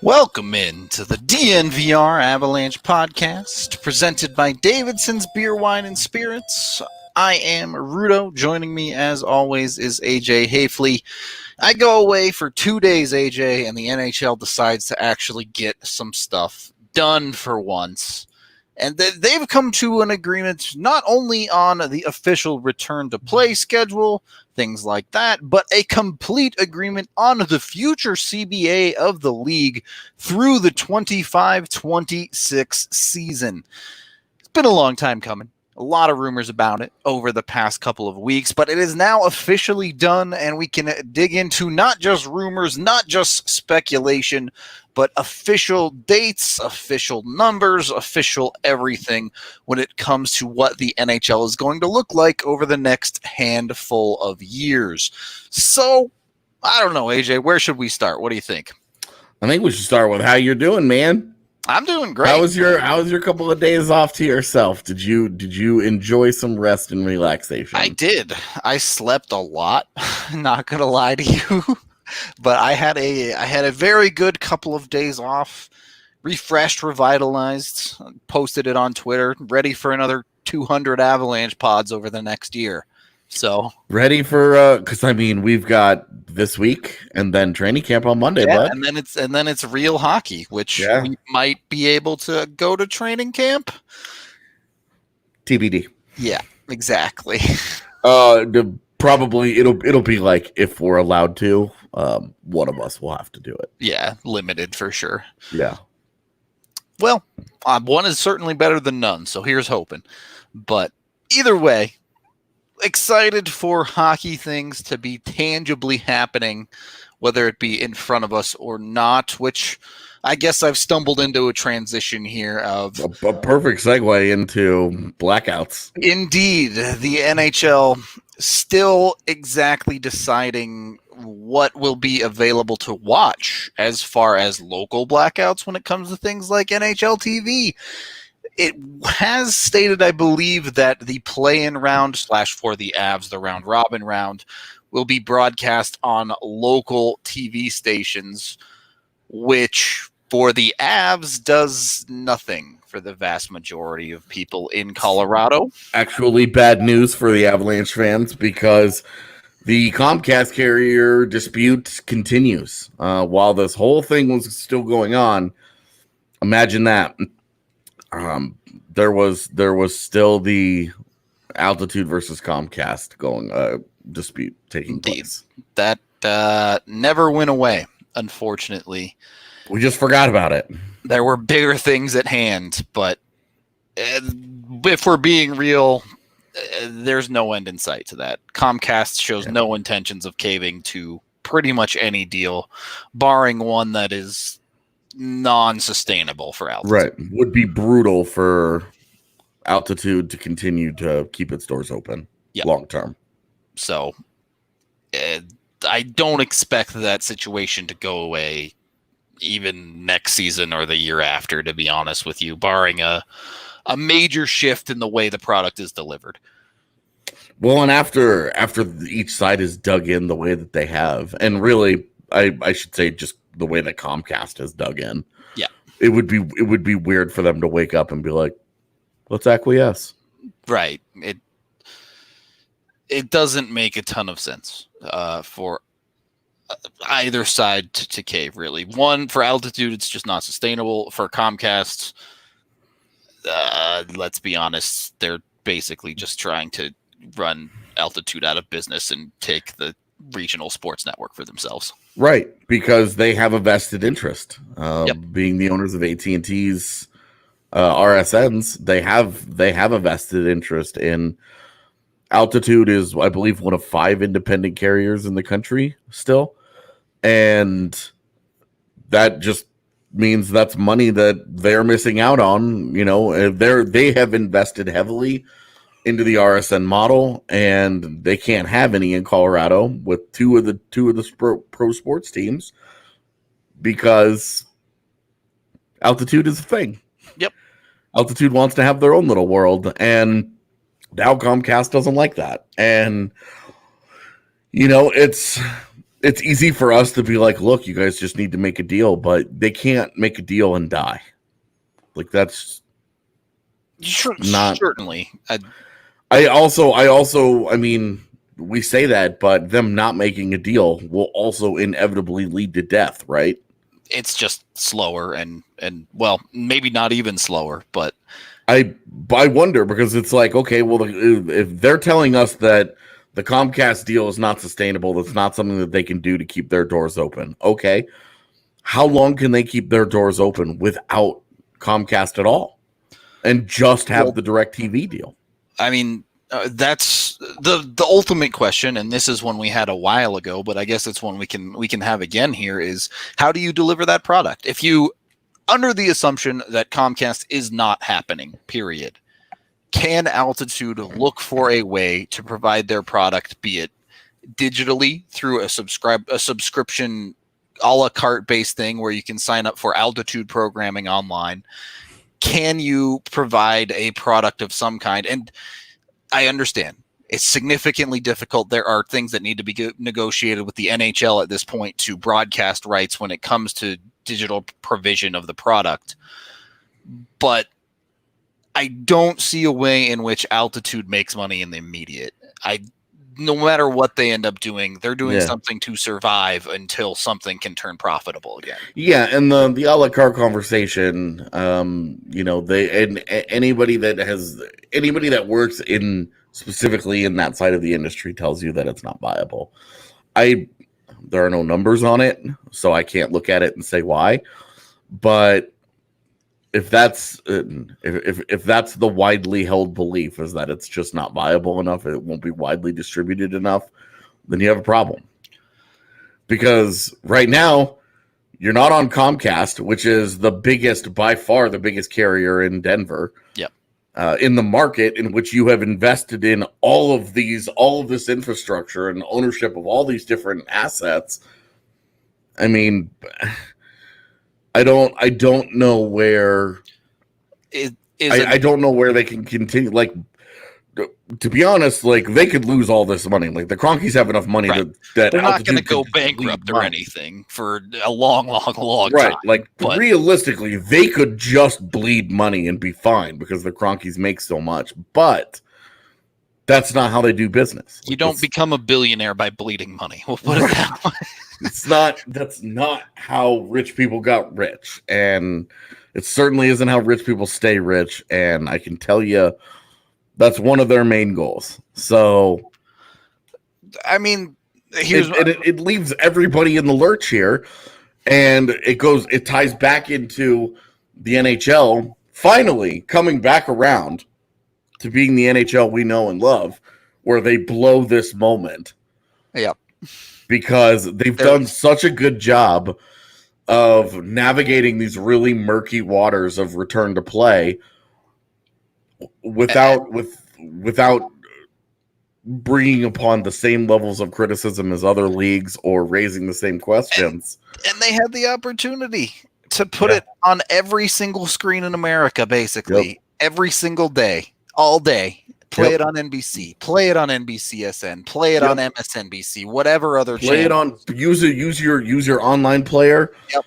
Welcome in to the DNVR Avalanche Podcast, presented by Davidson's Beer, Wine, and Spirits. I am Rudolph. Joining me, as always, is AJ Haefele. I go away for 2 days, AJ, and the NHL decides to actually get some stuff done for once. And they've come to an agreement not only on the official return to play schedule, things like that, but a complete agreement on the future CBA of the league through the 25-26 season. It's been a long time coming. A lot of rumors about it over the past couple of weeks, but it is now officially done, and we can dig into not just rumors, not just speculation, but official dates, official numbers, official everything when it comes to what the NHL is going to look like over the next handful of years. So, I don't know, AJ, where should we start? What do you think? I think we should start with how you're doing, man. I'm doing great. How was your couple of days off to yourself? Did you enjoy some rest and relaxation? I did. I slept a lot, not gonna lie to you. But I had a very good couple of days off, refreshed, revitalized, posted it on Twitter, ready for another 200 Avalanche pods over the next year. So ready for because we've got this week and then training camp on Monday, bud. and then it's real hockey, which we might be able to go to training camp. TBD. Yeah, exactly. Probably it'll be like if we're allowed to. One of us will have to do it. Yeah, limited for sure. Yeah. Well, one is certainly better than none, so here's hoping. But either way, excited for hockey things to be tangibly happening, whether it be in front of us or not, which I guess I've stumbled into a transition here of a perfect segue into blackouts. Indeed, the NHL still exactly deciding what will be available to watch as far as local blackouts when it comes to things like NHL TV. It has stated, I believe, that the play-in round / for the Avs, the round-robin round, will be broadcast on local TV stations, which for the Avs does nothing for the vast majority of people in Colorado. Actually, bad news for the Avalanche fans because the Comcast carrier dispute continues. While this whole thing was still going on, imagine that. There was still the Altitude versus Comcast dispute taking place. That never went away, unfortunately. We just forgot about it. There were bigger things at hand, but if we're being real, there's no end in sight to that. Comcast shows no intentions of caving to pretty much any deal, barring one that is non-sustainable for Altitude. Right. Would be brutal for Altitude to continue to keep its doors open long term. So I don't expect that situation to go away even next season or the year after, to be honest with you, barring a major shift in the way the product is delivered. Well, and after each side is dug in the way that they have, and really, I should say just the way that Comcast has dug in. Yeah. It would be weird for them to wake up and be like, let's acquiesce. Right. It doesn't make a ton of sense for either side to cave, really. One, for Altitude, it's just not sustainable. For Comcast, let's be honest, they're basically just trying to run Altitude out of business and take the regional sports network for themselves. Right, because they have a vested interest. Being the owners of AT&T's RSNs, they have a vested interest in Altitude. Is, I believe, one of 5 independent carriers in the country still, and that just means that's money that they're missing out on. You know, they have invested heavily into the RSN model, and they can't have any in Colorado with two of the pro sports teams because Altitude is a thing. Yep. Altitude wants to have their own little world, and now Comcast doesn't like that. And you know, it's it's easy for us to be like, look, you guys just need to make a deal, but they can't make a deal and die. Like, that's not certainly. I mean, we say that, but them not making a deal will also inevitably lead to death, right? It's just slower and well, maybe not even slower, but I wonder, because it's like, okay, well, if they're telling us that the Comcast deal is not sustainable, that's not something that they can do to keep their doors open. Okay, how long can they keep their doors open without Comcast at all and just have the DirecTV deal? I mean, that's the ultimate question, and this is one we had a while ago, but I guess it's one we can have again here, is how do you deliver that product? If you, under the assumption that Comcast is not happening, period, can Altitude look for a way to provide their product, be it digitally through a subscription a la carte based thing where you can sign up for Altitude programming online? Can you provide a product of some kind? And I understand it's significantly difficult. There are things that need to be negotiated with the NHL at this point to broadcast rights when it comes to digital provision of the product. But I don't see a way in which Altitude makes money in the immediate. No matter what they end up doing, they're doing something to survive until something can turn profitable again. Yeah, and the a la carte conversation, anybody that works in specifically in that side of the industry tells you that it's not viable. There are no numbers on it, so I can't look at it and say why. But if that's if that's the widely held belief, is that it's just not viable enough, it won't be widely distributed enough, then you have a problem. Because right now, you're not on Comcast, which is by far the biggest carrier in Denver. Yep. In the market in which you have invested in all of this infrastructure and ownership of all these different assets. I mean, I don't know where I don't know where they can continue. Like, to be honest, like, they could lose all this money. Like, the Cronkies have enough money that they're not going to go bankrupt or anything for a long time. Right. Like, realistically, they could just bleed money and be fine because the Cronkies make so much. But that's not how they do business. You don't become a billionaire by bleeding money. We'll put it that way. That's not how rich people got rich. And it certainly isn't how rich people stay rich. And I can tell you that's one of their main goals. So, I mean, it leaves everybody in the lurch here. And it ties back into the NHL finally coming back around to being the NHL we know and love, where they blow this moment. Yep. Because they've done such a good job of navigating these really murky waters of return to play without bringing upon the same levels of criticism as other leagues or raising the same questions. And they had the opportunity to put it on every single screen in America, basically, every single day, all day. Play it on NBC, play it on NBCSN, play it on MSNBC, whatever other channel. Play it on use your online player. Yep.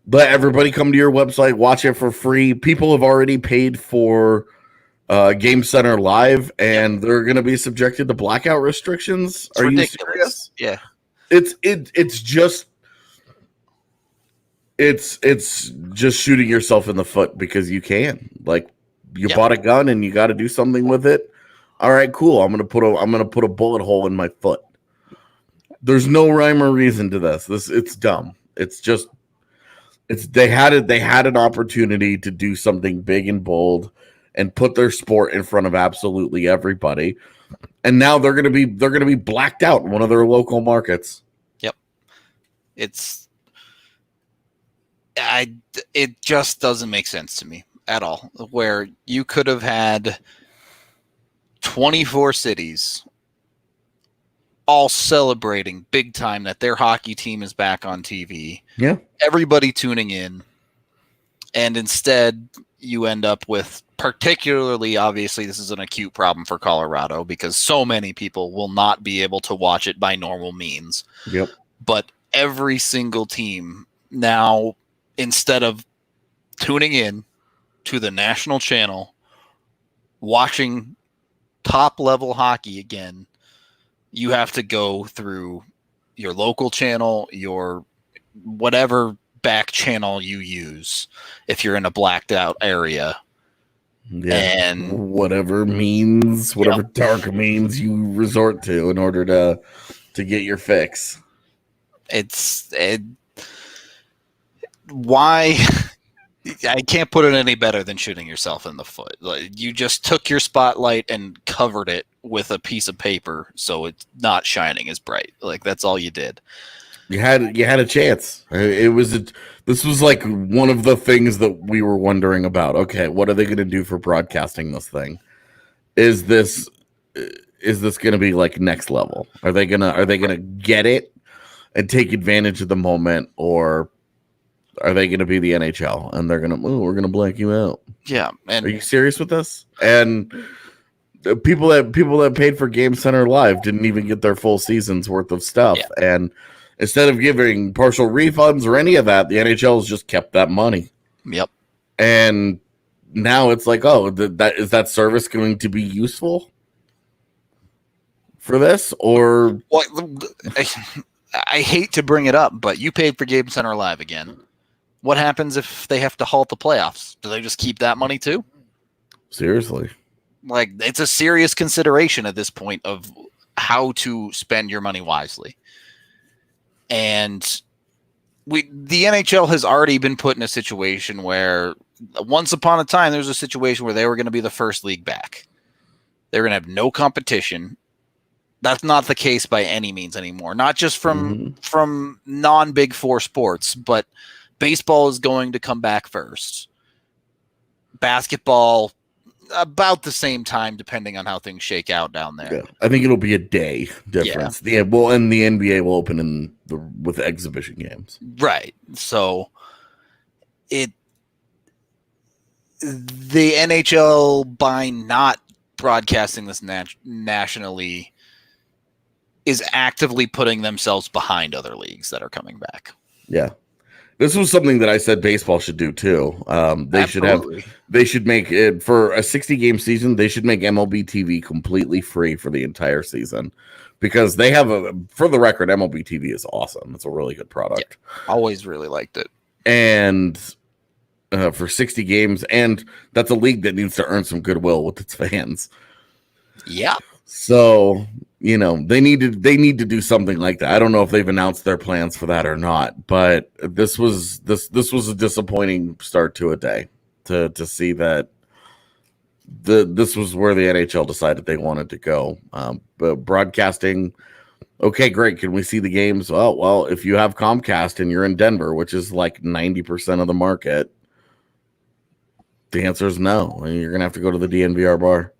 Let everybody come to your website, watch it for free. People have already paid for Game Center Live, and they're going to be subjected to blackout restrictions. It's ridiculous. You serious? Yeah. It's just shooting yourself in the foot because you can. Like, you bought a gun and you got to do something with it. All right, cool. I'm gonna put a bullet hole in my foot. There's no rhyme or reason to this. It's dumb. They had an opportunity to do something big and bold and put their sport in front of absolutely everybody, and now they're gonna be blacked out in one of their local markets. Yep. It just doesn't make sense to me at all. Where you could have had 24 cities all celebrating big time that their hockey team is back on TV. Yeah. Everybody tuning in. And instead you end up with, particularly, obviously, this is an acute problem for Colorado because so many people will not be able to watch it by normal means. Yep. But every single team now, instead of tuning in to the national channel, watching top level hockey again, you have to go through your local channel, your whatever back channel you use if you're in a blacked out area. Yeah. And whatever dark means you resort to in order to get your fix. Why? I can't put it any better than shooting yourself in the foot. Like, you just took your spotlight and covered it with a piece of paper so it's not shining as bright. Like, that's all you did. You had a chance. This was like one of the things that we were wondering about. Okay, what are they going to do for broadcasting this thing? Is this going to be like next level? Are they gonna get it and take advantage of the moment, or are they going to be the NHL and they're going to we're going to blank you out? Yeah, and are you serious with this? And the people that paid for Game Center Live didn't even get their full season's worth of stuff, and instead of giving partial refunds or any of that, the NHL has just kept that money. Yep. And now it's like, oh, that service going to be useful for this? Or I hate to bring it up, but you paid for Game Center Live again. What happens if they have to halt the playoffs? Do they just keep that money too? Seriously. Like, it's a serious consideration at this point of how to spend your money wisely. And the NHL has already been put in a situation where once upon a time, there was a situation where they were going to be the first league back. They were going to have no competition. That's not the case by any means anymore. Not just from non-Big Four sports, but baseball is going to come back first. Basketball, about the same time, depending on how things shake out down there. Yeah, I think it'll be a day difference. Yeah, and the NBA will open with exhibition games. Right. So the NHL, by not broadcasting this nationally, is actively putting themselves behind other leagues that are coming back. Yeah. This was something that I said baseball should do too. They should make it for a 60-game season. They should make MLB TV completely free for the entire season, because they have for the record, MLB TV is awesome. It's a really good product. Yeah, always really liked it. And for 60 games, and that's a league that needs to earn some goodwill with its fans. Yeah. So, they need to do something like that. I don't know if they've announced their plans for that or not, but this was a disappointing start to a day to see that this was where the NHL decided they wanted to go. But broadcasting, okay, great. Can we see the games? Well, if you have Comcast and you're in Denver, which is like 90% of the market, the answer is no. You're going to have to go to the DNVR bar.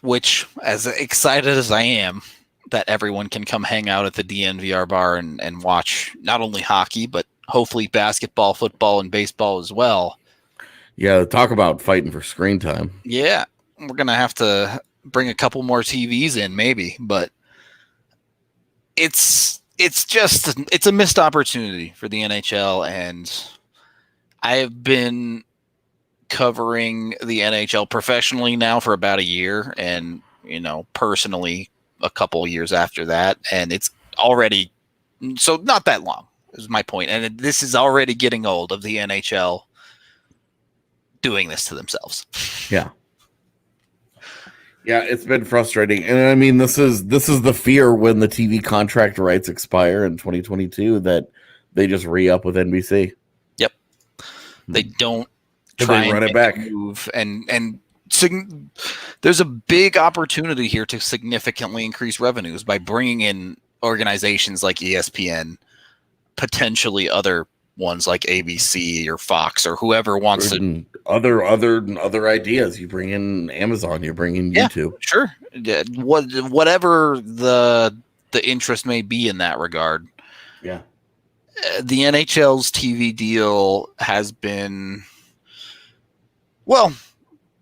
Which, as excited as I am that everyone can come hang out at the DNVR bar and watch not only hockey, but hopefully basketball, football, and baseball as well. Yeah, talk about fighting for screen time. Yeah, we're going to have to bring a couple more TVs in maybe, but it's a missed opportunity for the NHL, and I have been covering the NHL professionally now for about a year, and personally a couple years after that, and it's already so not that long is my point, and this is already getting old of the NHL doing this to themselves. Yeah, it's been frustrating, and I mean this is the fear when the TV contract rights expire in 2022 that they just re-up with NBC. Yep, they don't. Try and run it back. Move and there's a big opportunity here to significantly increase revenues by bringing in organizations like ESPN, potentially other ones like ABC or Fox or whoever wants to. Other ideas. You bring in Amazon. You bring in YouTube. Sure. Whatever the interest may be in that regard. Yeah. The NHL's TV deal has been. Well,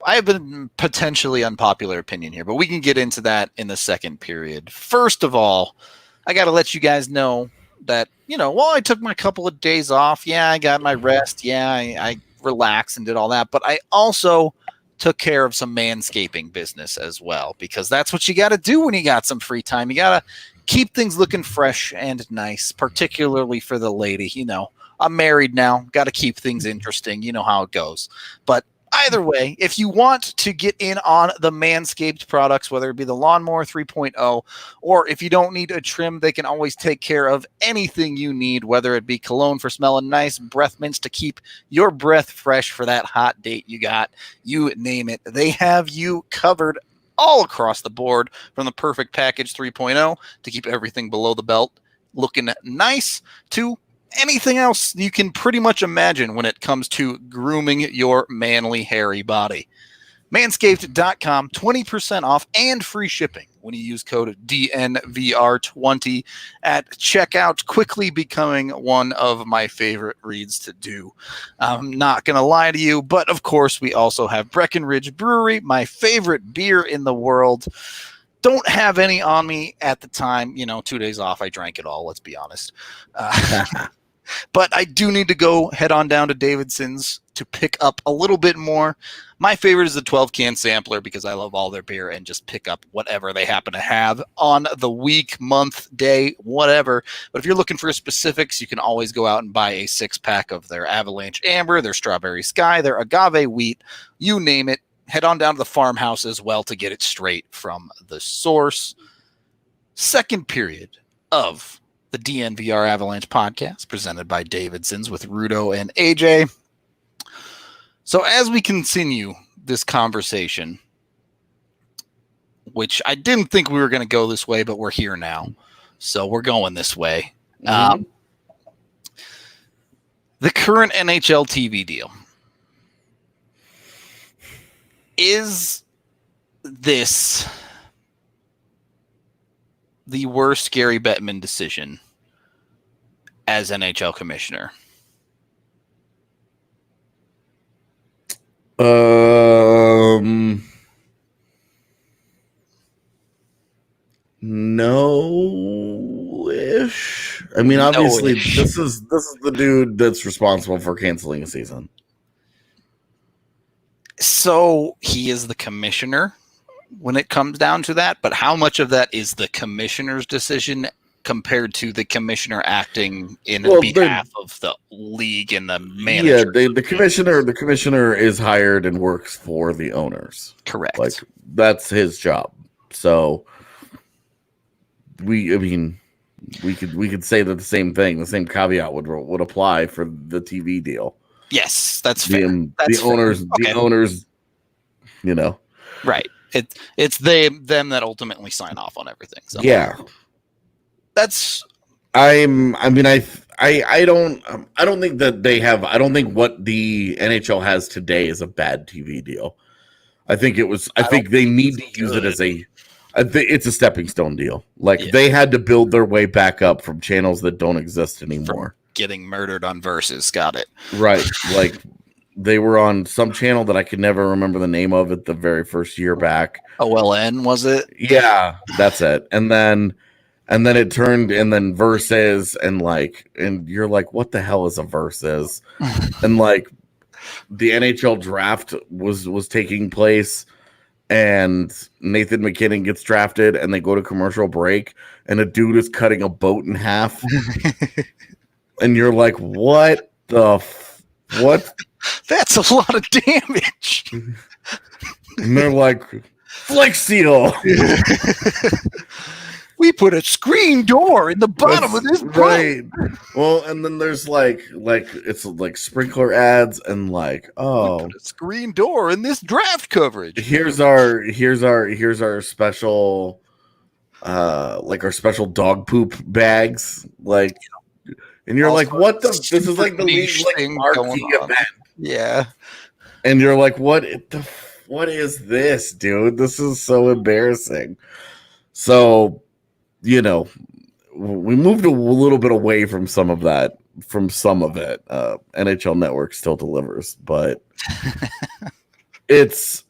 I have a potentially unpopular opinion here, but we can get into that in the second period. First of all, I got to let you guys know that, while I took my couple of days off, yeah, I got my rest. Yeah, I relaxed and did all that. But I also took care of some manscaping business as well, because that's what you got to do when you got some free time. You got to keep things looking fresh and nice, particularly for the lady. I'm married now. Got to keep things interesting. You know how it goes. But either way, if you want to get in on the Manscaped products, whether it be the Lawnmower 3.0, or if you don't need a trim, they can always take care of anything you need, whether it be cologne for smelling nice, breath mints to keep your breath fresh for that hot date you got, you name it. They have you covered all across the board, from the Perfect Package 3.0 to keep everything below the belt looking nice to anything else you can pretty much imagine when it comes to grooming your manly, hairy body. Manscaped.com, 20% off and free shipping when you use code DNVR20 at checkout, quickly becoming one of my favorite reads to do. I'm not going to lie to you, but of course we also have Breckenridge Brewery, my favorite beer in the world. Don't have any on me at the time. 2 days off, I drank it all, let's be honest. But I do need to go head on down to Davidson's to pick up a little bit more. My favorite is the 12-can sampler, because I love all their beer, and just pick up whatever they happen to have on the week, month, day, whatever. But if you're looking for specifics, you can always go out and buy a 6-pack of their Avalanche Amber, their Strawberry Sky, their Agave Wheat, you name it. Head on down to the farmhouse as well to get it straight from the source. Second period of the DNVR Avalanche Podcast, presented by Davidson's with Rudo and AJ. So as we continue this conversation, which I didn't think we were going to go this way, but we're here now, so we're going this way. The current NHL TV deal. Is this the worst Gary Bettman decision as NHL commissioner? No-ish. I mean, obviously, this is the dude that's responsible for canceling a season. So he is the commissioner when it comes down to that, but how much of that is the commissioner's decision compared to the commissioner acting in behalf of the league and the manager? Yeah, the commissioner is hired and works for the owners. Correct. Like, that's his job. So we could say that the same thing, the same caveat would apply for the TV deal. Yes, that's fair. The owners, right. It's them that ultimately sign off on everything. So yeah, that's. I don't think that they have. I don't think what the NHL has today is a bad TV deal. I think they need to use it as it's a stepping stone deal. Like, they had to build their way back up from channels that don't exist anymore. From getting murdered on Versus. Got it. Right. Like, they were on some channel that I could never remember the name of it the very first year back. OLN, was it? Yeah, that's it. And then it turned, and then Versus, and you're like, what the hell is a Versus? And like, the NHL draft was taking place, and Nathan McKinnon gets drafted, and they go to commercial break, and a dude is cutting a boat in half. And you're like, what the what? That's a lot of damage. And they're like, Flex Seal. We put a screen door in the bottom of this boat. Right. Well, and then there's it's like sprinkler ads, and like, oh, we put a screen door in this draft coverage. Here's our special our special dog poop bags, like, and you're like, what the? This is like the league marquee event. Yeah. And you're like, what is this, dude? This is so embarrassing. So, we moved a little bit away from some of that, NHL Network still delivers, but it's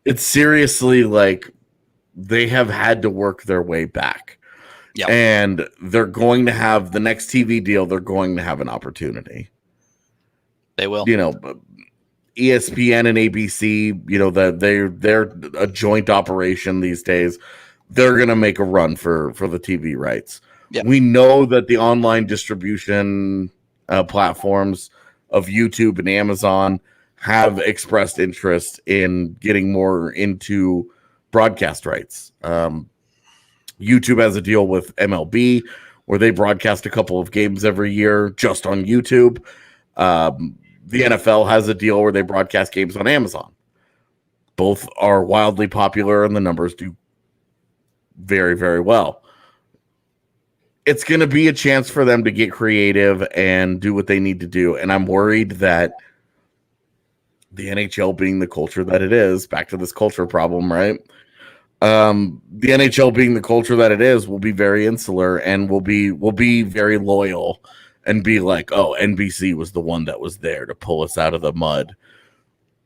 It's seriously like they have had to work their way back. Yep. And they're going to have the next TV deal. They're going to have an opportunity. They will. ESPN and ABC, they're a joint operation these days. They're going to make a run for the TV rights. Yep. We know that the online distribution platforms of YouTube and Amazon have expressed interest in getting more into broadcast rights. YouTube has a deal with MLB where they broadcast a couple of games every year just on YouTube. The NFL has a deal where they broadcast games on Amazon. Both are wildly popular, and the numbers do very, very well. It's going to be a chance for them to get creative and do what they need to do. And I'm worried that the NHL, being the culture that it is, back to this culture problem, right? The NHL, being the culture that it is, will be very insular and will be very loyal and be like, oh, NBC was the one that was there to pull us out of the mud,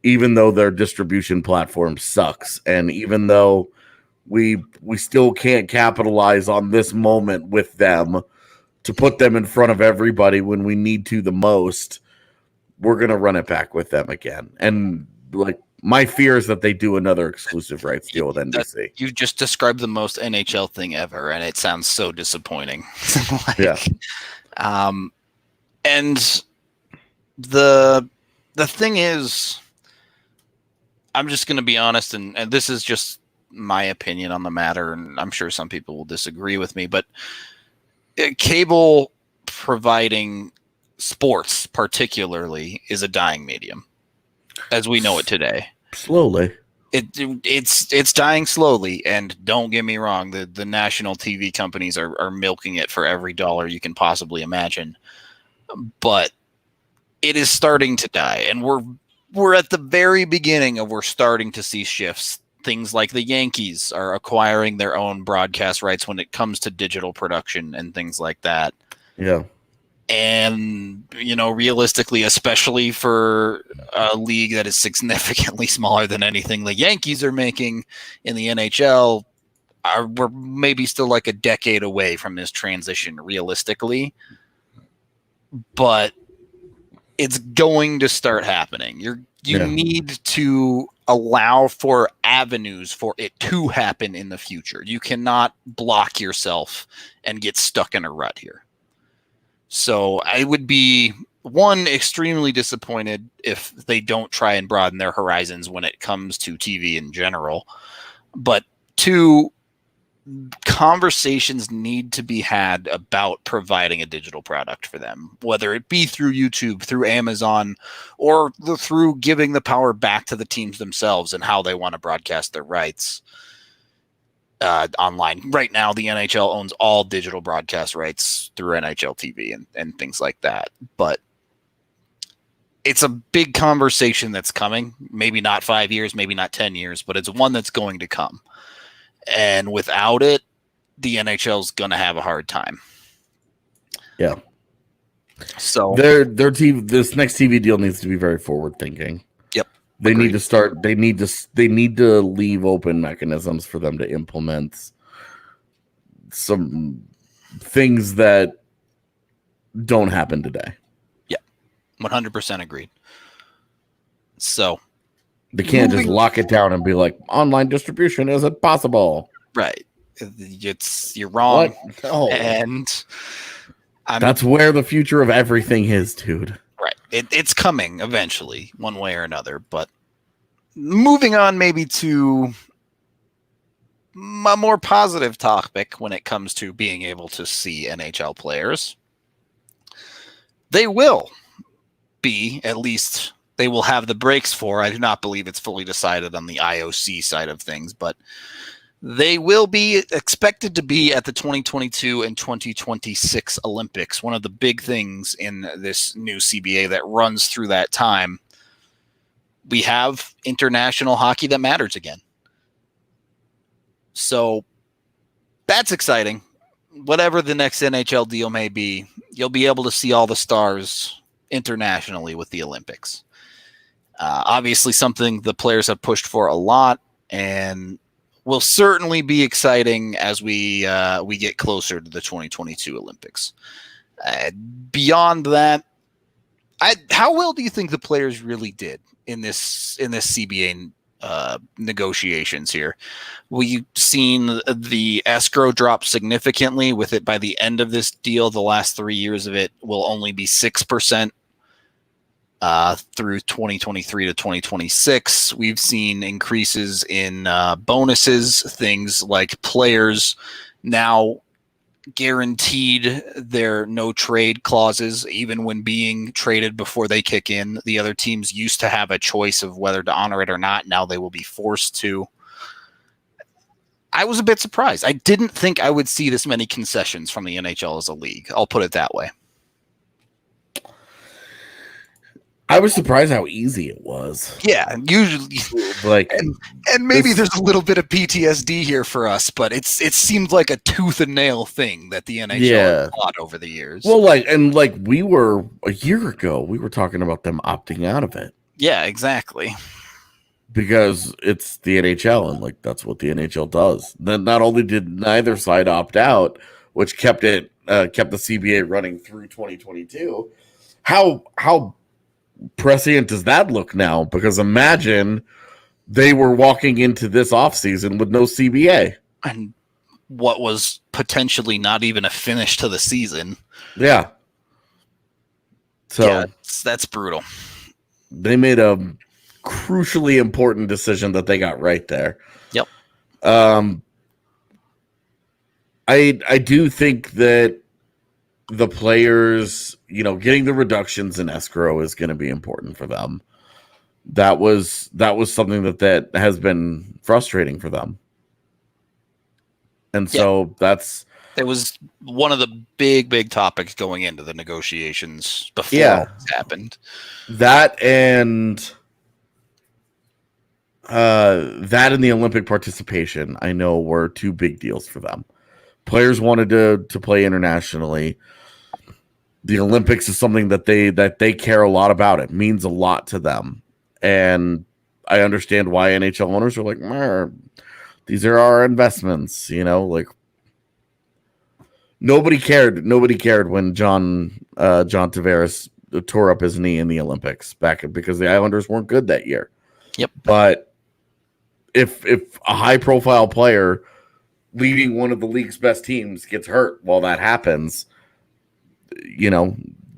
even though their distribution platform sucks. And even though we still can't capitalize on this moment with them to put them in front of everybody when we need to the most, we're going to run it back with them again. And like, my fear is that they do another exclusive rights deal with NBC. You just described the most NHL thing ever, and it sounds so disappointing. Yeah. And the thing is, I'm just going to be honest, and this is just my opinion on the matter, and I'm sure some people will disagree with me, but cable providing sports particularly is a dying medium as we know it today. Slowly. It's dying slowly, and don't get me wrong, the national TV companies are milking it for every dollar you can possibly imagine. But it is starting to die, and we're at the very beginning of we're starting to see shifts. Things like the Yankees are acquiring their own broadcast rights when it comes to digital production and things like that. Yeah. And, realistically, especially for a league that is significantly smaller than anything the Yankees are making in the NHL, we're maybe still like a decade away from this transition realistically. But it's going to start happening. You need to allow for avenues for it to happen in the future. You cannot block yourself and get stuck in a rut here. So I would be, one, extremely disappointed if they don't try and broaden their horizons when it comes to TV in general. But two, conversations need to be had about providing a digital product for them, whether it be through YouTube, through Amazon, or through giving the power back to the teams themselves and how they want to broadcast their rights online. Right now, the NHL owns all digital broadcast rights through NHL TV and things like that. But it's a big conversation that's coming. Maybe not 5 years, maybe not 10 years, but it's one that's going to come. And without it, the NHL is going to have a hard time. Yeah. So their TV, this next TV deal needs to be very forward thinking. Yep. They need to start. They need to leave open mechanisms for them to implement some things that don't happen today. Yeah, 100% agreed. So they can't just lock it down and be like, online distribution isn't possible. Right. You're wrong. What? Oh. And that's where the future of everything is, dude. Right. It's coming eventually, one way or another. But moving on maybe to a more positive topic when it comes to being able to see NHL players. They will be, at least they will have the breaks for. I do not believe it's fully decided on the IOC side of things, but they will be expected to be at the 2022 and 2026 Olympics. One of the big things in this new CBA that runs through that time, we have international hockey that matters again. So that's exciting. Whatever the next NHL deal may be, you'll be able to see all the stars internationally with the Olympics. Obviously, something the players have pushed for a lot. and will certainly be exciting as we get closer to the 2022 Olympics. Beyond that, how well do you think the players really did in this CBA negotiations here? We've seen the escrow drop significantly with it. By the end of this deal, the last 3 years of it will only be 6%. Through 2023 to 2026, we've seen increases in bonuses, things like players now guaranteed their no trade clauses, even when being traded before they kick in. The other teams used to have a choice of whether to honor it or not. Now they will be forced to. I was a bit surprised. I didn't think I would see this many concessions from the NHL as a league. I'll put it that way. I was surprised how easy it was. Yeah, usually, like, and maybe there's a little bit of PTSD here for us, but it seemed like a tooth and nail thing that the NHL fought over the years. Well, we were a year ago, we were talking about them opting out of it. Yeah, exactly. Because it's the NHL, and that's what the NHL does. Then not only did neither side opt out, which kept the CBA running through 2022. How prescient does that look now? Because imagine they were walking into this offseason with no CBA. And what was potentially not even a finish to the season. Yeah. So yeah, that's brutal. They made a crucially important decision that they got right there. Yep. I do think that the players, getting the reductions in escrow is going to be important for them. That was something that has been frustrating for them. And so it was one of the big topics going into the negotiations before it happened. That and the Olympic participation, I know, were two big deals for them. Players wanted to play internationally. The Olympics is something that they care a lot about. It means a lot to them. And I understand why NHL owners are like, these are our investments, nobody cared. Nobody cared when John Tavares tore up his knee in the Olympics because the Islanders weren't good that year. Yep. But if a high profile player leading one of the league's best teams gets hurt while that happens,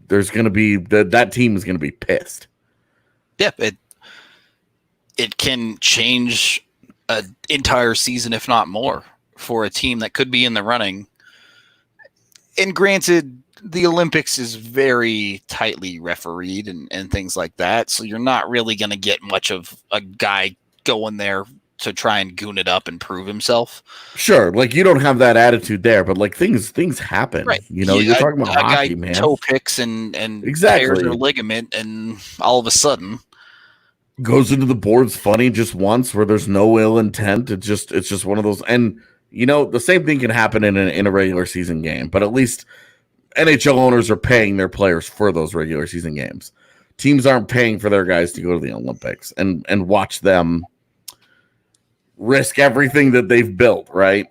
there's going to be that team is going to be pissed. Yeah, it can change an entire season, if not more, for a team that could be in the running. And granted, the Olympics is very tightly refereed and things like that, so you're not really going to get much of a guy going there to try and goon it up and prove himself. Sure, you don't have that attitude there, but things happen. Right. You're talking about a hockey, guy man. Toe picks and exactly tears their ligament, and all of a sudden goes into the boards funny just once where there's no ill intent. It's just one of those. And the same thing can happen in a regular season game, but at least NHL owners are paying their players for those regular season games. Teams aren't paying for their guys to go to the Olympics and watch them risk everything that they've built, right?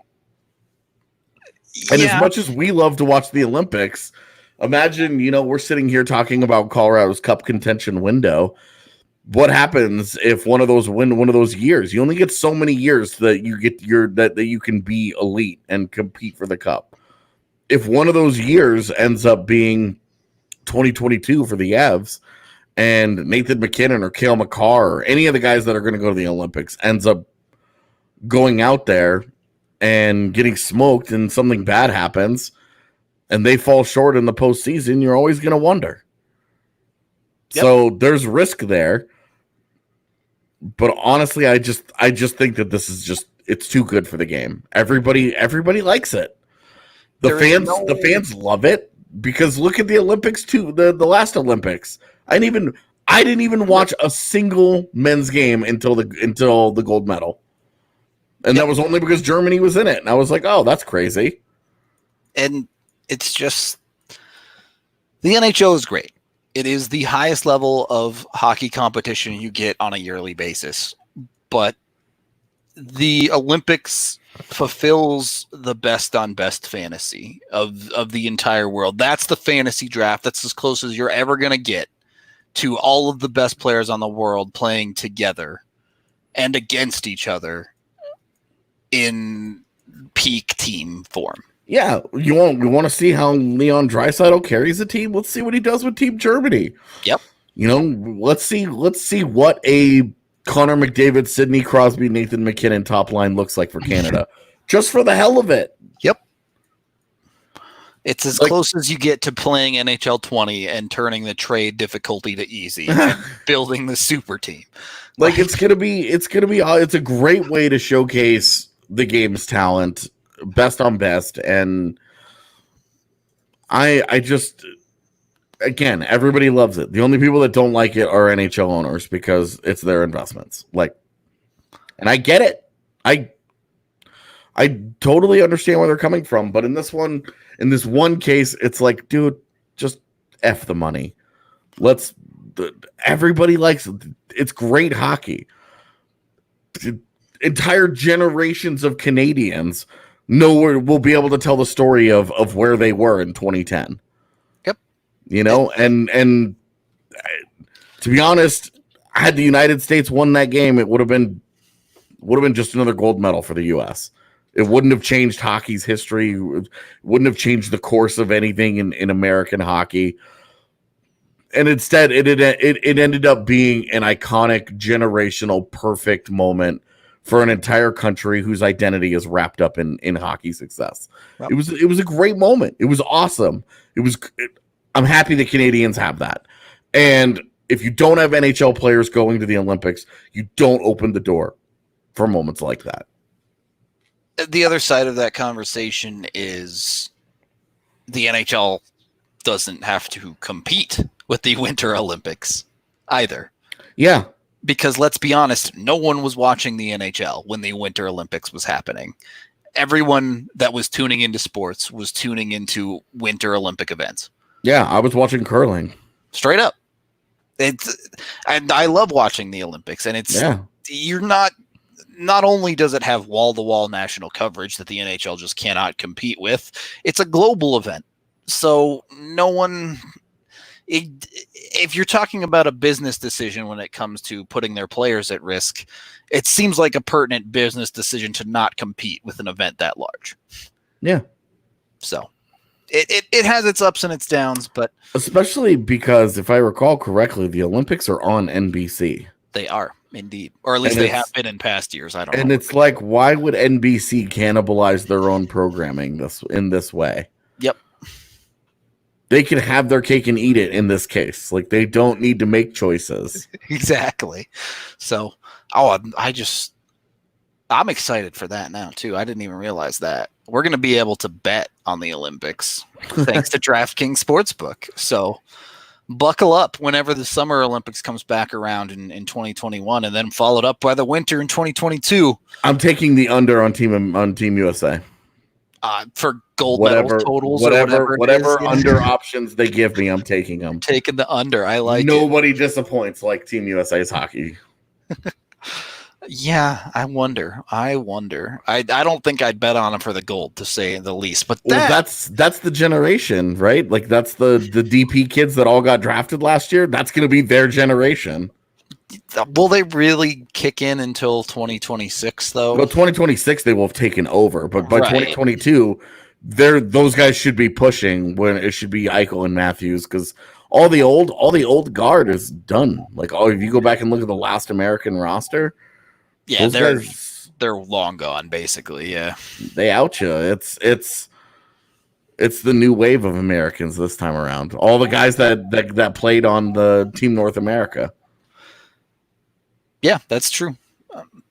And as much as we love to watch the Olympics, imagine, we're sitting here talking about Colorado's cup contention window. What happens if one of those years, you only get so many years that you get that you can be elite and compete for the cup. If one of those years ends up being 2022 for the Avs, and Nathan McKinnon or Cale Makar or any of the guys that are going to go to the Olympics ends up going out there and getting smoked and something bad happens and they fall short in the postseason, you're always going to wonder. Yep. So there's risk there. But honestly, I just think that this is it's too good for the game. Everybody likes it. The fans love it because look at the Olympics too. The last Olympics. I didn't even watch a single men's game until the gold medal. And that was only because Germany was in it. And I was like, oh, that's crazy. And it's just, the NHL is great. It is the highest level of hockey competition you get on a yearly basis. But the Olympics fulfills the best on best fantasy of the entire world. That's the fantasy draft. That's as close as you're ever going to get to all of the best players on the world playing together and against each other in peak team form. Yeah, you want to see how Leon Draisaitl carries the team? Let's see what he does with Team Germany. Yep. Let's see what a Connor McDavid, Sidney Crosby, Nathan McKinnon top line looks like for Canada. Just for the hell of it. Yep. It's as close as you get to playing NHL 20 and turning the trade difficulty to easy and building the super team. It's a great way to showcase the game's talent, best on best, and I just, again, everybody loves it. The only people that don't like it are NHL owners because it's their investments. And I get it. I totally understand where they're coming from, but in this one case, it's like, dude, just F the money. Everybody likes it. It's great hockey. Entire generations of Canadians will be able to tell the story of where they were in 2010. Yep. And to be honest, had the United States won that game, it would have been just another gold medal for the U.S. It wouldn't have changed hockey's history. It wouldn't have changed the course of anything in American hockey. And instead, it ended up being an iconic, generational, perfect moment for an entire country whose identity is wrapped up in hockey success. Yep. It was a great moment. It was awesome. I'm happy the Canadians have that. And if you don't have NHL players going to the Olympics, you don't open the door for moments like that. The other side of that conversation is the NHL doesn't have to compete with the Winter Olympics either. Yeah. Because let's be honest, no one was watching the NHL when the Winter Olympics was happening. Everyone that was tuning into sports was tuning into Winter Olympic events. Yeah, I was watching curling. Straight up. And I love watching the Olympics, and you're not only does it have wall-to-wall national coverage that the NHL just cannot compete with, it's a global event. So no one, if you're talking about a business decision when it comes to putting their players at risk, it seems like a pertinent business decision to not compete with an event that large. Yeah. So it has its ups and its downs, but especially because if I recall correctly, the Olympics are on NBC. They are indeed, or at least they have been in past years. I don't know. And it's like, why would NBC cannibalize their own programming in this way? Yep. They can have their cake and eat it in this case. Like, they don't need to make choices. Exactly. So, I'm excited for that now too. I didn't even realize that. We're going to be able to bet on the Olympics thanks to DraftKings Sportsbook. So buckle up whenever the Summer Olympics comes back around in 2021, and then followed up by the Winter in 2022. I'm taking the under on Team USA. For gold medal totals, whatever under options they give me, I'm taking them. Taking the under. I like Nobody disappoints like Team USA's hockey. Yeah, I wonder. I don't think I'd bet on them for the gold, to say the least. But that's the generation, right? Like, that's the DP kids that all got drafted last year. That's going to be their generation. Will they really kick in until 2026, though? Well, 2026 they will have taken over, but by 2022, those guys should be pushing. When it should be Eichel and Matthews, because all the old guard is done. Like, if you go back and look at the last American roster. Yeah, they're long gone, basically. Yeah, they out you. It's the new wave of Americans this time around. All the guys that played on the Team North America. Yeah, that's true.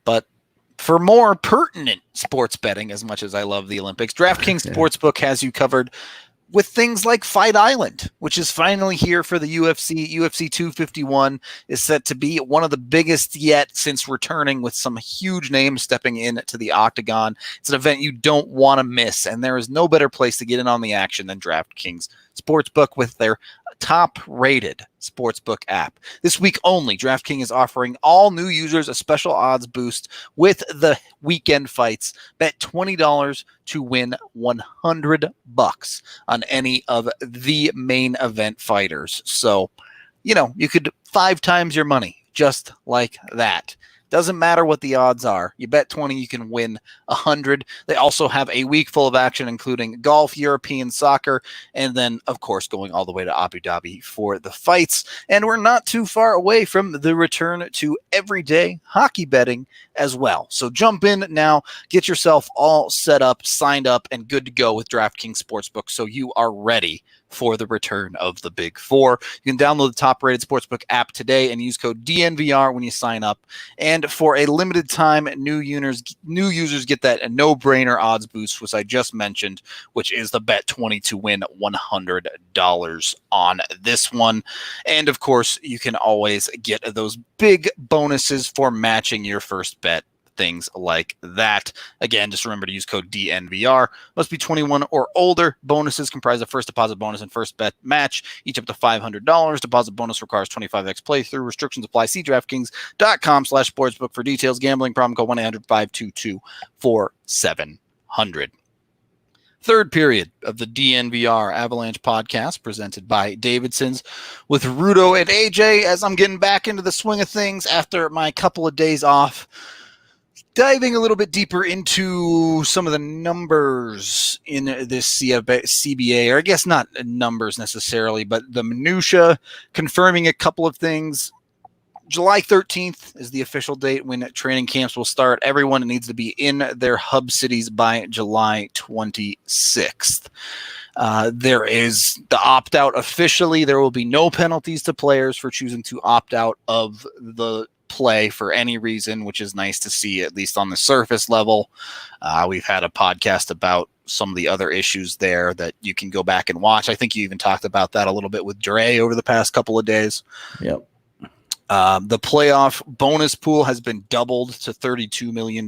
But for more pertinent sports betting, as much as I love the Olympics, DraftKings Sportsbook has you covered with things like Fight Island, which is finally here for the UFC. UFC 251 is set to be one of the biggest yet since returning, with some huge names stepping in to the octagon. It's an event you don't want to miss, and there is no better place to get in on the action than DraftKings sportsbook with their top-rated sportsbook app. This week only, DraftKings is offering all new users a special odds boost with the weekend fights. Bet $20 to win $100 on any of the main event fighters. So, you could 5 times your money just like that. Doesn't matter what the odds are. You bet 20, you can win 100. They also have a week full of action, including golf, European soccer, and then, of course, going all the way to Abu Dhabi for the fights. And we're not too far away from the return to everyday hockey betting as well. So jump in now, get yourself all set up, signed up, and good to go with DraftKings Sportsbook so you are ready for the return of the Big Four. You can download the top-rated sportsbook app today and use code DNVR when you sign up. And for a limited time, new users get that no-brainer odds boost, which I just mentioned, which is the bet 20 to win $100 on this one. And, of course, you can always get those big bonuses for matching your first bet. Things like that. Again, just remember to use code DNVR. Must be 21 or older. Bonuses comprise of first deposit bonus and first bet match, each up to $500. Deposit bonus requires 25x playthrough. Restrictions apply. See DraftKings.com/sportsbook for details. Gambling problem, call 1-800-522-4700. Third period of the DNVR Avalanche Podcast, presented by Davidson's with Rudo and AJ. As I'm getting back into the swing of things after my couple of days off, diving a little bit deeper into some of the numbers in this CBA, or I guess not numbers necessarily, but the minutia, confirming a couple of things. July 13th is the official date when training camps will start. Everyone needs to be in their hub cities by July 26th. There is the opt-out officially. There will be no penalties to players for choosing to opt out of the play for any reason, which is nice to see, at least on the surface level. We've had a podcast about some of the other issues there that you can go back and watch. I think you even talked about that a little bit with Dre over the past couple of days. Yep. The playoff bonus pool has been doubled to $32 million.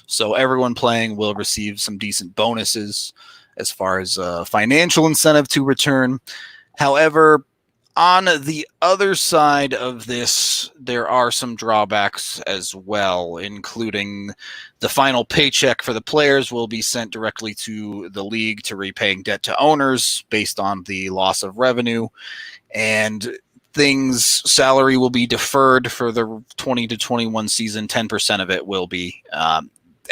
So everyone playing will receive some decent bonuses as far as financial incentive to return. However, on the other side of this, there are some drawbacks as well, including the final paycheck for the players will be sent directly to the league to repaying debt to owners based on the loss of revenue. And salary will be deferred for the 20 to 21 season. 10% of it will be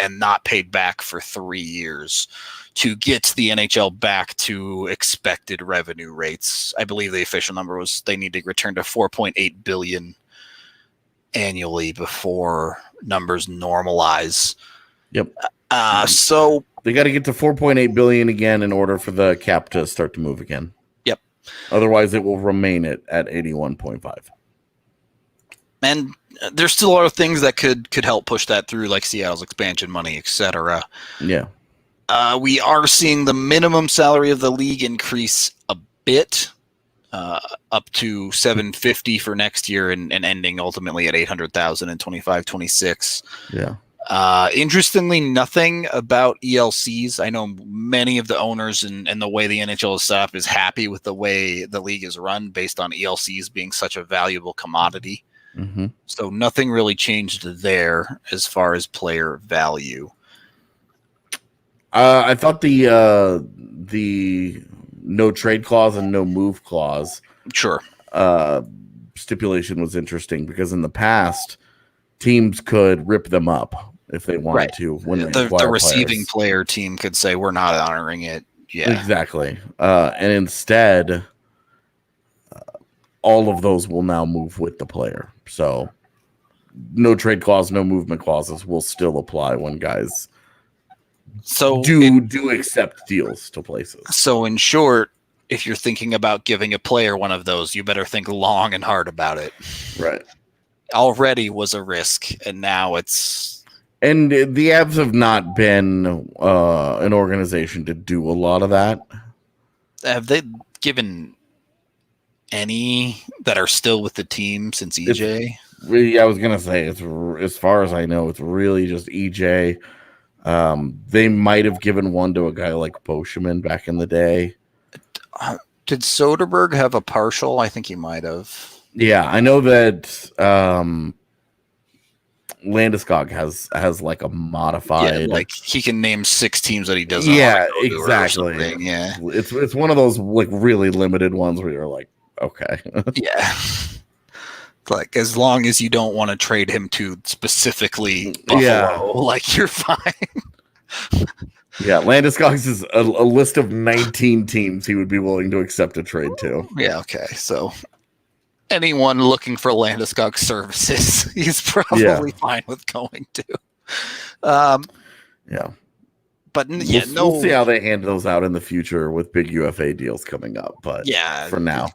and not paid back for 3 years to get the NHL back to expected revenue rates. I believe the official number was they need to return to $4.8 billion annually before numbers normalize. Yep. So they got to get to $4.8 billion again in order for the cap to start to move again. Yep. Otherwise, it will remain at 81.5. And there's still other things that could help push that through, like Seattle's expansion money, etc. Yeah. We are seeing the minimum salary of the league increase a bit, up to $750 for next year and ending ultimately at $800,000 in 25-26. Yeah. Interestingly, nothing about ELCs. I know many of the owners and the way the NHL is set up is happy with the way the league is run based on ELCs being such a valuable commodity. Mm-hmm. So nothing really changed there as far as player value. I thought the no trade clause and no move clause stipulation was interesting because in the past teams could rip them up if they wanted to. When the receiving player team could say we're not honoring it. Yeah, exactly. And instead, all of those will now move with the player. So no trade clause, no movement clauses will still apply when guys do accept deals to places. So in short, if you're thinking about giving a player one of those, you better think long and hard about it. Right. Already was a risk, and now it's... And the Avs have not been an organization to do a lot of that. Have they given any that are still with the team since EJ? I was going to say, it's as far as I know, it's really just EJ. They might have given one to a guy like Boschman back in the day. Did Soderbergh have a partial? I think he might have. Yeah, I know that Landeskog has like a modified. Yeah, like he can name 6 teams that he doesn't. Yeah, want to go exactly. to yeah, it's one of those like really limited ones where you're like, okay, yeah. Like as long as you don't want to trade him to specifically Buffalo, like you're fine. Yeah, Landeskog's is a list of 19 teams he would be willing to accept a trade to. Yeah, okay. So anyone looking for Landeskog services, he's probably fine with going to. Yeah. But we'll see how they hand those out in the future with big UFA deals coming up. But for now.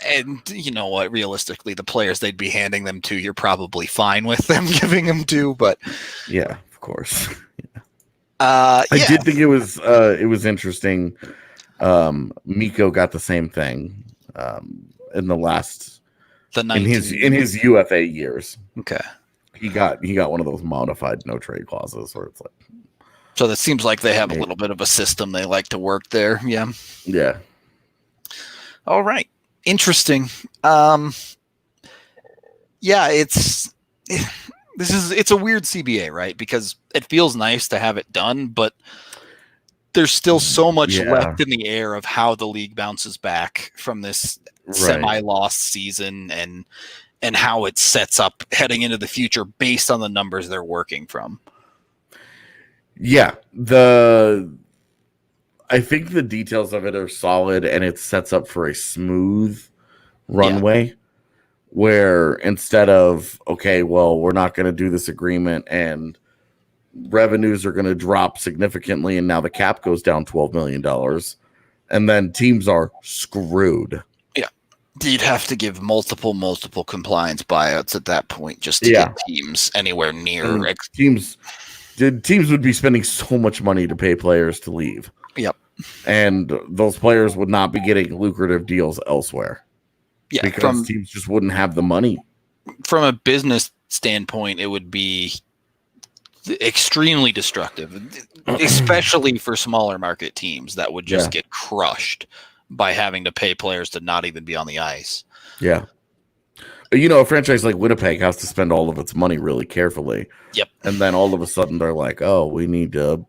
And you know what? Realistically, the players they'd be handing them to, you're probably fine with them giving them to. But yeah, of course. I did think it was interesting. Mikko got the same thing in in his UFA years. Okay, he got one of those modified no trade clauses where it's like. So that seems like they have a little bit of a system they like to work there. Yeah. Yeah. All right. Interesting. Yeah, it's a weird CBA, right? Because it feels nice to have it done, but there's still so much left in the air of how the league bounces back from this semi-lost season and how it sets up heading into the future based on the numbers they're working from. Yeah, I think the details of it are solid, and it sets up for a smooth runway where instead of, okay, well, we're not going to do this agreement and revenues are going to drop significantly, and now the cap goes down $12 million, and then teams are screwed. Yeah. You'd have to give multiple compliance buyouts at that point just to get teams anywhere near. Teams would be spending so much money to pay players to leave. Yep. And those players would not be getting lucrative deals elsewhere. Yeah. Because teams just wouldn't have the money. From a business standpoint, it would be extremely destructive, especially for smaller market teams that would just get crushed by having to pay players to not even be on the ice. Yeah. You know, a franchise like Winnipeg has to spend all of its money really carefully. Yep. And then all of a sudden they're like, oh, we need to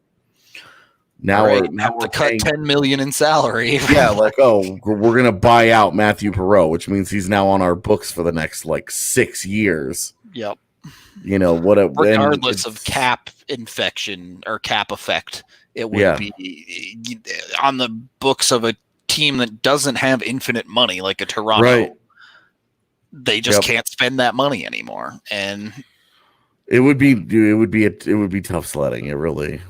we're cut $10 million in salary. Yeah, like, oh, we're gonna buy out Matthew Perreault, which means he's now on our books for the next 6 years. Yep. You know regardless of cap infection or cap effect, it would be on the books of a team that doesn't have infinite money like a Toronto. Right. They just can't spend that money anymore, and it would be tough sledding. It really,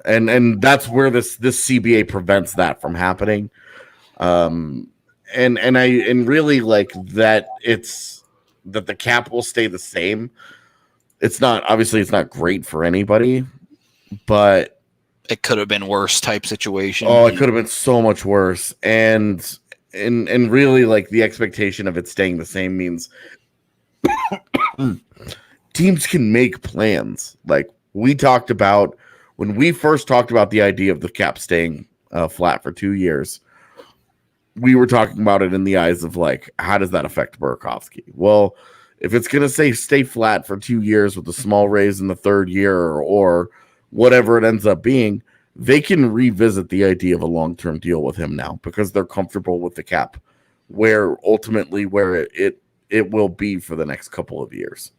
and that's where this CBA prevents that from happening. And really like that it's that the cap will stay the same. It's not great for anybody, but it could have been worse type situation. Oh, it could have been so much worse. And really like the expectation of it staying the same means teams can make plans. Like we talked about when we first talked about the idea of the cap staying flat for 2 years, we were talking about it in the eyes of like, how does that affect Burakovsky? Well, if it's going to stay flat for 2 years with a small raise in the third year or whatever it ends up being, they can revisit the idea of a long-term deal with him now because they're comfortable with the cap where it will be for the next couple of years.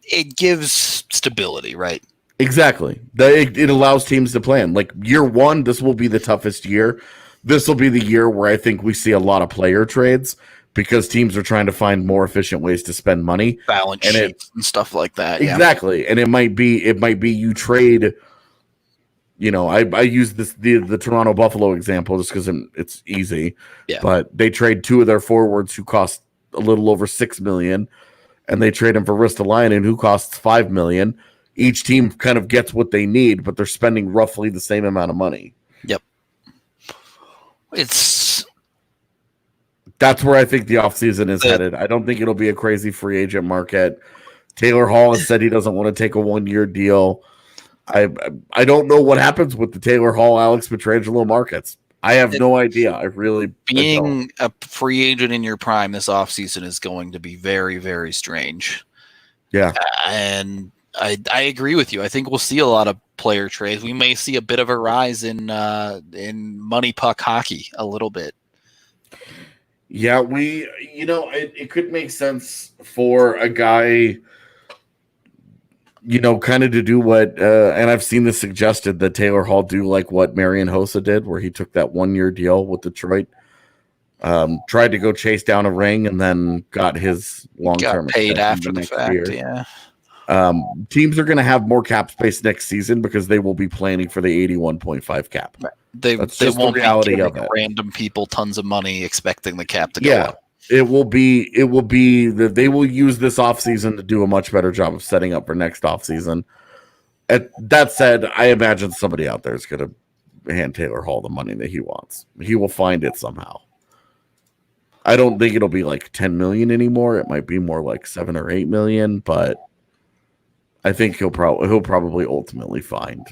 It gives stability, right? Exactly. It allows teams to plan. Like year one, this will be the toughest year. This will be the year where I think we see a lot of player trades because teams are trying to find more efficient ways to spend money, balance sheets and stuff like that. Exactly. Yeah. And it might be you trade, you know, I use the Toronto Buffalo example just because it's easy. Yeah. But they trade 2 of their forwards who cost a little over $6 million, and they trade him for Ristolainen who costs $5 million. Each team kind of gets what they need, but they're spending roughly the same amount of money. Yep. That's where I think the offseason is headed. I don't think it'll be a crazy free agent market. Taylor Hall has said he doesn't want to take a 1-year deal. I don't know what happens with the Taylor Hall, Alex Pietrangelo markets. I have no idea. Being a free agent in your prime this offseason is going to be very, very strange. Yeah. And I agree with you. I think we'll see a lot of player trades. We may see a bit of a rise in money puck hockey a little bit. Yeah, it could make sense for a guy, kind of to do what, and I've seen this suggested that Taylor Hall do like what Marian Hossa did, where he took that 1-year deal with Detroit, tried to go chase down a ring, and then got his long-term paid after the fact. Year. Yeah. Teams are going to have more cap space next season because they will be planning for the 81.5 cap. They won't the reality of it. Random people tons of money expecting the cap to go up. It will be that they will use this offseason to do a much better job of setting up for next offseason. That said, I imagine somebody out there is going to hand Taylor Hall the money that he wants. He will find it somehow. I don't think it'll be like 10 million anymore. It might be more like 7 or 8 million, but I think he'll probably ultimately find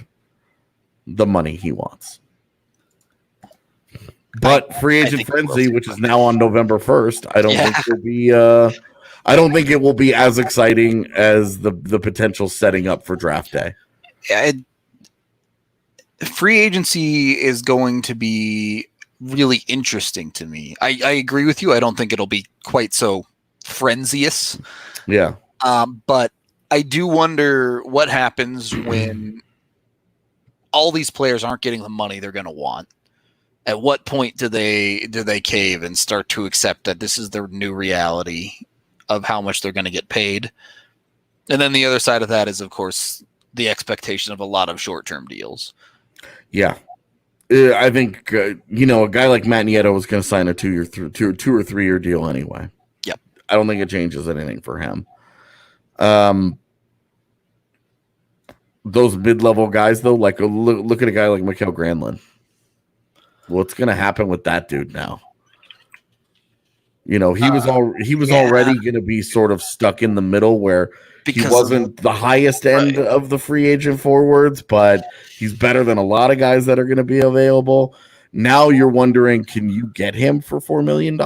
the money he wants. But free agent frenzy, which is now on November 1st, I don't think it'll be. I don't think it will be as exciting as the potential setting up for draft day. Free agency is going to be really interesting to me. I agree with you. I don't think it'll be quite so frenzious. Yeah. But I do wonder what happens when all these players aren't getting the money they're going to want. At what point do they cave and start to accept that this is their new reality of how much they're going to get paid? And then the other side of that is, of course, the expectation of a lot of short-term deals. Yeah. I think, a guy like Matt Nieto was going to sign a 2 or 3-year deal anyway. Yep. I don't think it changes anything for him. Those mid-level guys, though, like look at a guy like Mikael Granlund. What's going to happen with that dude now? He was already going to be sort of stuck in the middle where he wasn't the highest end of the free agent forwards, but he's better than a lot of guys that are going to be available. Now you're wondering, can you get him for $4 million?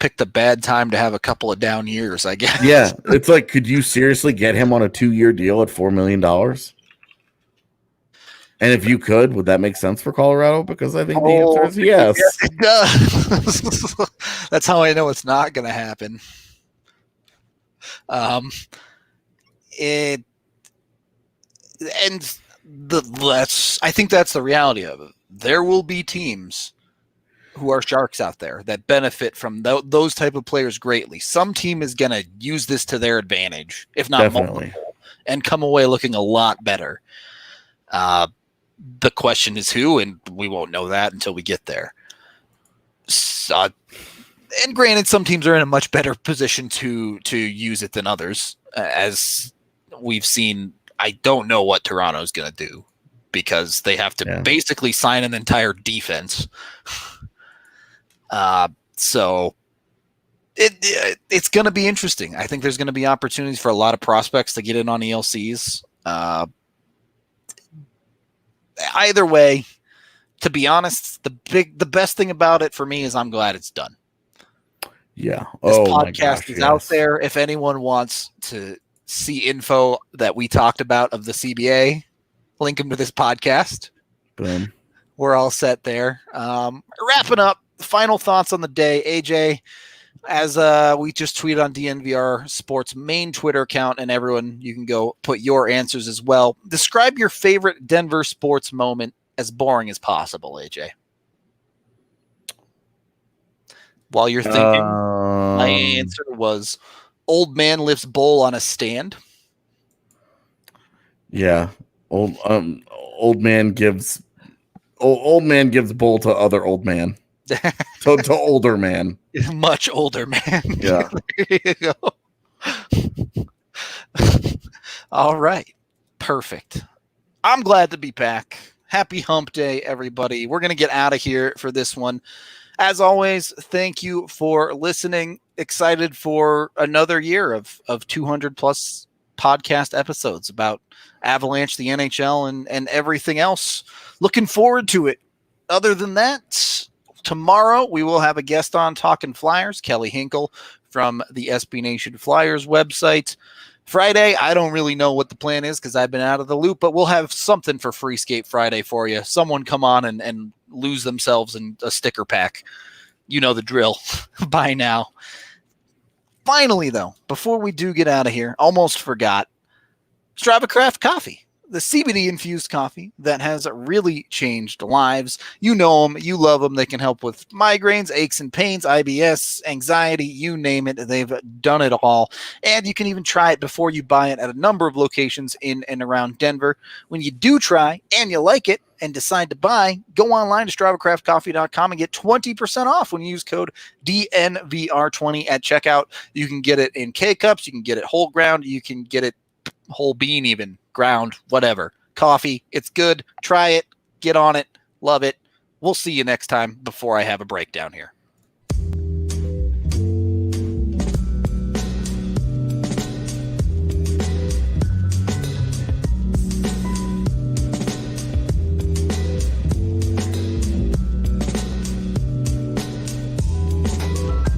Pick the bad time to have a couple of down years, I guess. Yeah, it's like, could you seriously get him on a 2-year deal at $4 million? And if you could, would that make sense for Colorado? Because I think the answer is yes. Yes, it does. That's how I know it's not going to happen. I think that's the reality of it. There will be teams who are sharks out there that benefit from those type of players greatly. Some team is going to use this to their advantage, if not multiple, and come away looking a lot better. The question is who, and we won't know that until we get there. And granted, some teams are in a much better position to use it than others. As we've seen, I don't know what Toronto's going to do because they have to basically sign an entire defense. So it's going to be interesting. I think there's going to be opportunities for a lot of prospects to get in on ELCs. Either way, to be honest, the best thing about it for me is I'm glad it's done. Yeah. This podcast is out there. If anyone wants to see info that we talked about of the CBA, link them to this podcast. Boom. We're all set there. Wrapping up, final thoughts on the day. AJ, as we just tweeted on DNVR Sports main Twitter account, and everyone, you can go put your answers as well. Describe your favorite Denver sports moment as boring as possible, AJ. While you're thinking, my answer was old man lifts bowl on a stand. Yeah. Old man gives bowl to other old man. to older man. Much older man. Yeah. There you go. All right. Perfect. I'm glad to be back. Happy hump day, everybody. We're going to get out of here for this one. As always, thank you for listening. Excited for another year of 200 plus podcast episodes about Avalanche, the NHL, and everything else. Looking forward to it. Other than that, tomorrow we will have a guest on talking Flyers, Kelly Hinkle from the SB Nation Flyers website. Friday, I don't really know what the plan is because I've been out of the loop, but we'll have something for Free Skate Friday for you. Someone come on and lose themselves in a sticker pack. You know the drill by now. Finally, though, before we do get out of here, almost forgot, Strava Craft Coffee, the CBD-infused coffee that has really changed lives. You know them. You love them. They can help with migraines, aches and pains, IBS, anxiety, you name it. They've done it all. And you can even try it before you buy it at a number of locations in and around Denver. When you do try and you like it and decide to buy, go online to StravaCraftCoffee.com and get 20% off when you use code DNVR20 at checkout. You can get it in K-Cups. You can get it whole ground. You can get it whole bean even, ground, whatever. Coffee, it's good. Try it. Get on it. Love it. We'll see you next time before I have a breakdown here.